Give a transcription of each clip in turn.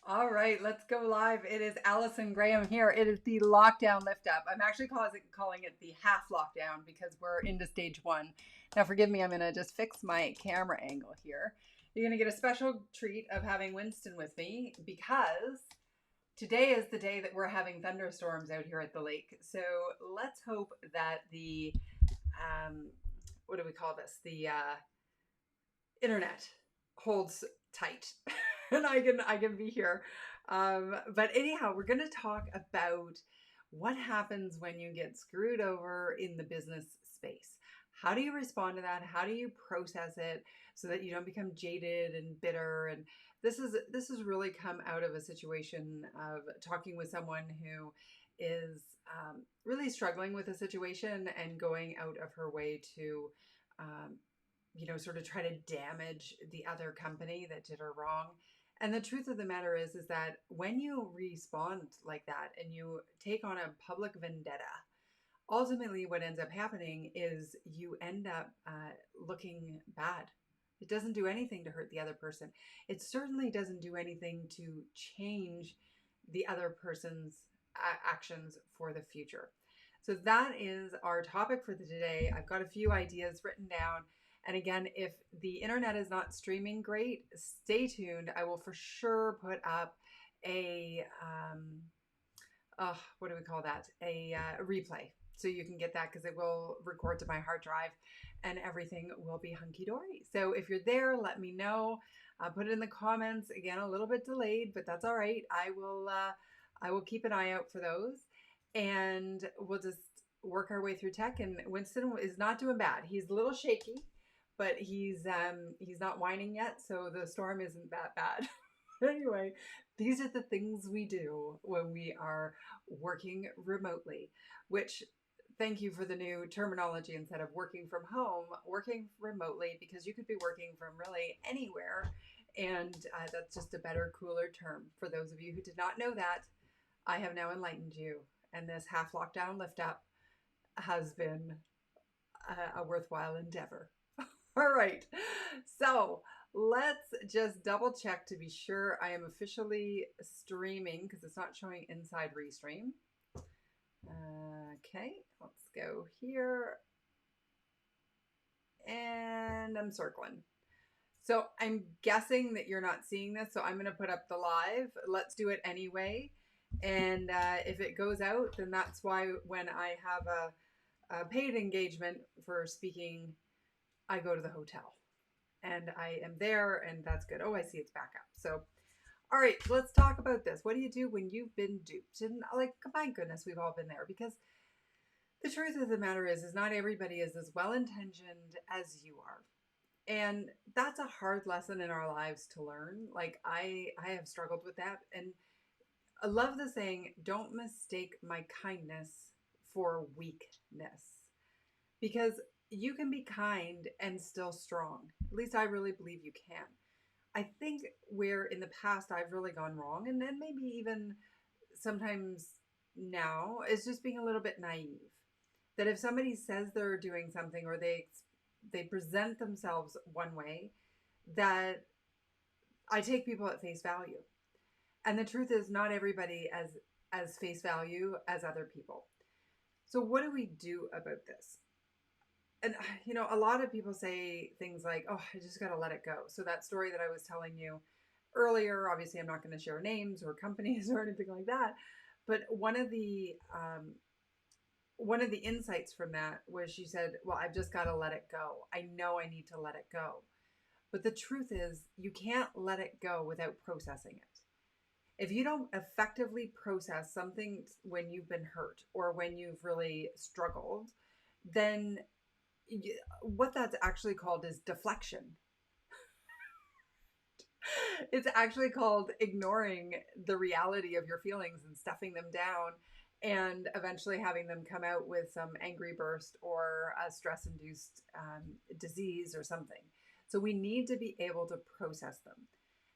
All right, let's go live. It is Allison Graham here. It is the lockdown lift up. I'm actually calling it the half lockdown because we're into stage one. Now, forgive me, I'm going to just fix my camera angle here. You're going to get a special treat of having Winston with me because today is the day that we're having thunderstorms out here at the lake. So let's hope that um, what do we call this? The internet holds tight and I can be here. But anyhow, we're going to talk about what happens when you get screwed over in the business space. How do you respond to that? How do you process it so that you don't become jaded and bitter? And this has really come out of a situation of talking with someone who is really struggling with a situation and going out of her way to um, sort of try to damage the other company that did her wrong. And the truth of the matter is that when you respond like that and you take on a public vendetta, ultimately what ends up happening is you end up looking bad. It doesn't do anything to hurt the other person. It certainly doesn't do anything to change the other person's actions for the future. So that is our topic for the today. I've got a few ideas written down. And again, if the internet is not streaming great, stay tuned. I will for sure put up a, what do we call that? A replay. So you can get that because it will record to my hard drive and everything will be hunky dory. So if you're there, let me know. Put it in the comments. Again, a little bit delayed, but that's all right. I will keep an eye out for those and we'll just work our way through tech. And Winston is not doing bad. He's a little shaky, but he's not whining yet, so the storm isn't that bad. Anyway, these are the things we do when we are working remotely, which thank you for the new terminology instead of working from home, working remotely, because you could be working from really anywhere. And that's just a better, cooler term. For those of you who did not know that, I have now enlightened you. And this half lockdown lift up has been a worthwhile endeavor. All right. So let's just double check to be sure I am officially streaming because it's not showing inside Restream. Okay, let's go here. And I'm circling. So I'm guessing that you're not seeing this. So I'm going to put up the live. Let's do it anyway. And if it goes out, then that's why when I have a paid engagement for speaking, I go to the hotel and I am there and that's good. Oh, I see it's back up. So, all right, let's talk about this. What do you do when you've been duped? And like, my goodness, we've all been there because the truth of the matter is not everybody is as well-intentioned as you are. And that's a hard lesson in our lives to learn. Like I have struggled with that. And I love the saying, don't mistake my kindness for weakness. Because you can be kind and still strong. At least I really believe you can. I think where in the past I've really gone wrong, and then maybe even sometimes now, is just being a little bit naive. That if somebody says they're doing something or they present themselves one way, that I take people at face value. And the truth is not everybody as face value as other people. So what do we do about this? And a lot of people say things like, oh, I just got to let it go. So that story that I was telling you earlier, obviously I'm not going to share names or companies or anything like that, but one of the insights from that was she said, well, I've just got to let it go. I know I need to let it go. But the truth is you can't let it go without processing it. If you don't effectively process something when you've been hurt or when you've really struggled, then what that's actually called is deflection. It's actually called ignoring the reality of your feelings and stuffing them down and eventually having them come out with some angry burst or a stress-induced disease or something. So we need to be able to process them.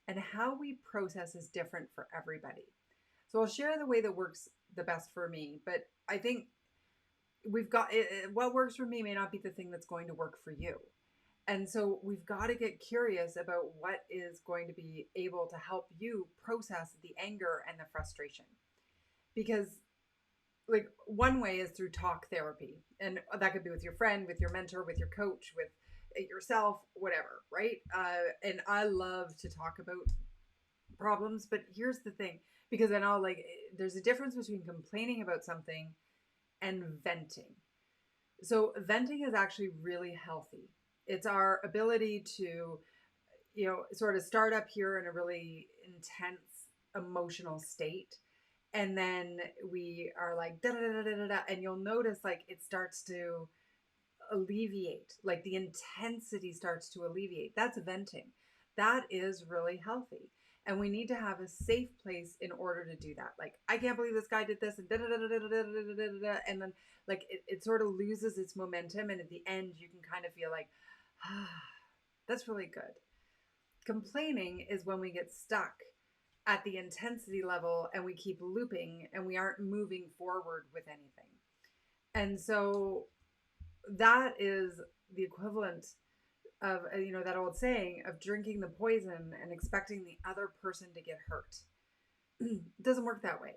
And how we process is different for everybody. So I'll share the way that works the best for me, but I think we've got what works for me may not be the thing that's going to work for you. And so we've got to get curious about what is going to be able to help you process the anger and the frustration. Because like one way is through talk therapy, and that could be with your friend, with your mentor, with your coach, with yourself, whatever, right? And I love to talk about problems, but here's the thing, because then I'll like, there's a difference between complaining about something and venting. So venting is actually really healthy. It's our ability to, sort of start up here in a really intense emotional state. And then we are like, da da da da da da. And you'll notice like it starts to alleviate, like the intensity starts to alleviate. That's venting. That is really healthy. And we need to have a safe place in order to do that. Like, I can't believe this guy did this, and da da da da da da da da da. And then like it sort of loses its momentum. And at the end, you can kind of feel like, ah, that's really good. Complaining is when we get stuck at the intensity level and we keep looping and we aren't moving forward with anything. And so that is the equivalent of, that old saying of drinking the poison and expecting the other person to get hurt. It doesn't work that way.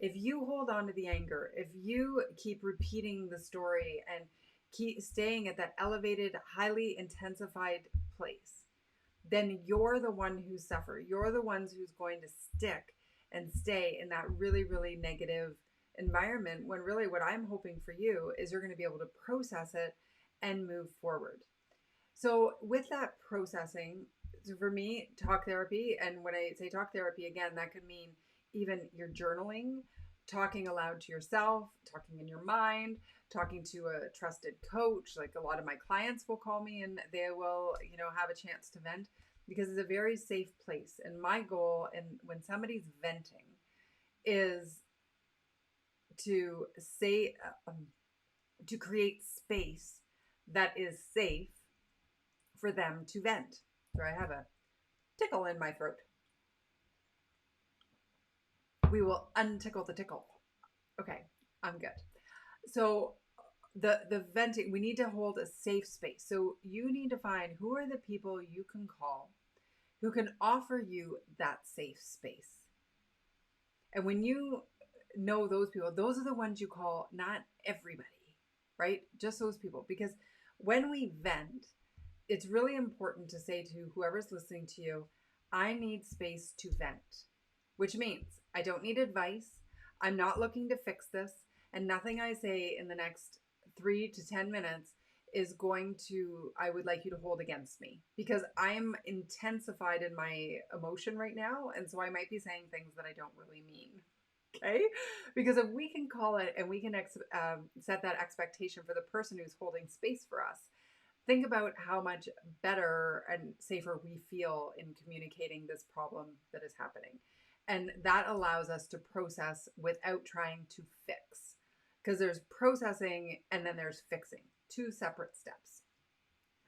If you hold on to the anger, if you keep repeating the story and keep staying at that elevated, highly intensified place, then you're the one who suffers. You're the ones who's going to stick and stay in that really, really negative environment, when really what I'm hoping for you is you're going to be able to process it and move forward. So with that processing, so for me, talk therapy, and when I say talk therapy, again, that could mean even your journaling, talking aloud to yourself, talking in your mind, talking to a trusted coach. Like a lot of my clients will call me and they will, have a chance to vent, because it's a very safe place. And my goal, and when somebody's venting, is to say, to create space that is safe for them to vent. So I have a tickle in my throat. We will untickle the tickle. Okay, I'm good. So the venting, we need to hold a safe space. So you need to find who are the people you can call who can offer you that safe space. And when you know those people, those are the ones you call, not everybody, right? Just those people. Because when we vent, it's really important to say to whoever's listening to you, I need space to vent, which means I don't need advice. I'm not looking to fix this, and nothing I say in the next 3 to 10 minutes is going to, I would like you to hold against me, because I'm intensified in my emotion right now. And so I might be saying things that I don't really mean. Okay. Because if we can call it and we can set that expectation for the person who's holding space for us, think about how much better and safer we feel in communicating this problem that is happening. And that allows us to process without trying to fix. Because there's processing and then there's fixing, 2 separate steps.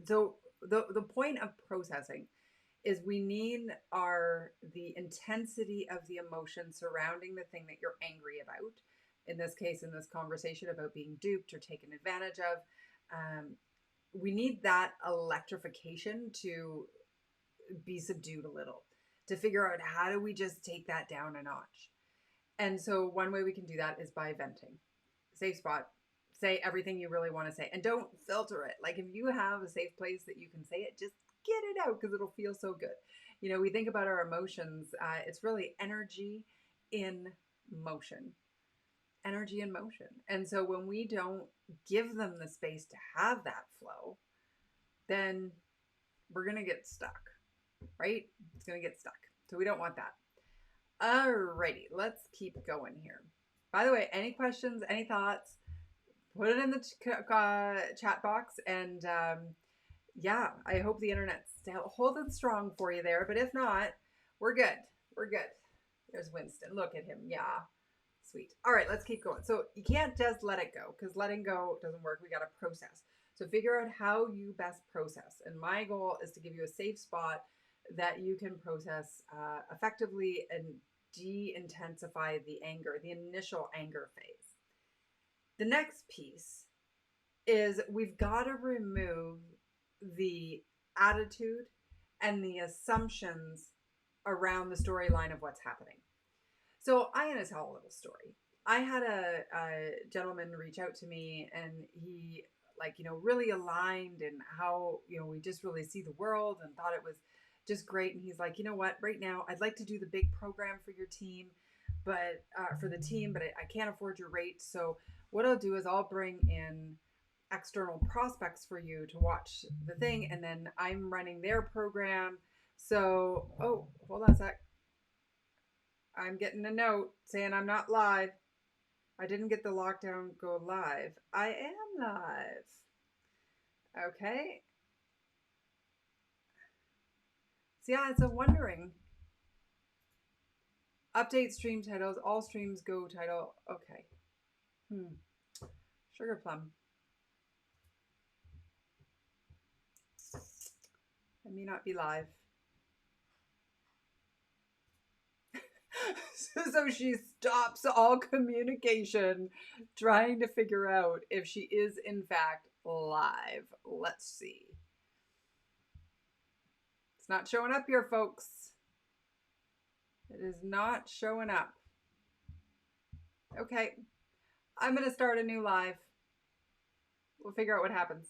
So the point of processing is we need the intensity of the emotion surrounding the thing that you're angry about. In this case, in this conversation about being duped or taken advantage of, we need that electrification to be subdued a little, to figure out how do we just take that down a notch. And so one way we can do that is by venting. Safe spot. Say everything you really want to say, and don't filter it. Like if you have a safe place that you can say it, just get it out, because it'll feel so good. We think about our emotions. It's really energy in motion. Energy in motion. And so when we don't give them the space to have that flow, then we're going to get stuck, right? It's going to get stuck. So we don't want that. Alrighty, let's keep going here. By the way, any questions, any thoughts, put it in the chat box. And yeah, I hope the internet's holding strong for you there. But if not, we're good. We're good. There's Winston. Look at him. Yeah. Sweet. All right, let's keep going. So you can't just let it go, because letting go doesn't work. We got to process. So figure out how you best process. And my goal is to give you a safe spot that you can process effectively and de-intensify the anger, the initial anger phase. The next piece is we've got to remove the attitude and the assumptions around the storyline of what's happening. So I'm going to tell a little story. I had a gentleman reach out to me, and he, like, really aligned in how, we just really see the world, and thought it was just great. And he's like, you know what, right now I'd like to do the big program for your team, but for the team, but I can't afford your rate. So what I'll do is I'll bring in external prospects for you to watch the thing, and then I'm running their program. So, oh, hold on a sec. I'm getting a note saying I'm not live. I didn't get the lockdown go live. I am live. Okay. So yeah, so wondering. Update stream titles. All streams go title. Okay. Sugar plum. I may not be live. So she stops all communication, trying to figure out if she is in fact live. Let's see. It's not showing up here, folks. It is not showing up. Okay. I'm going to start a new live. We'll figure out what happens.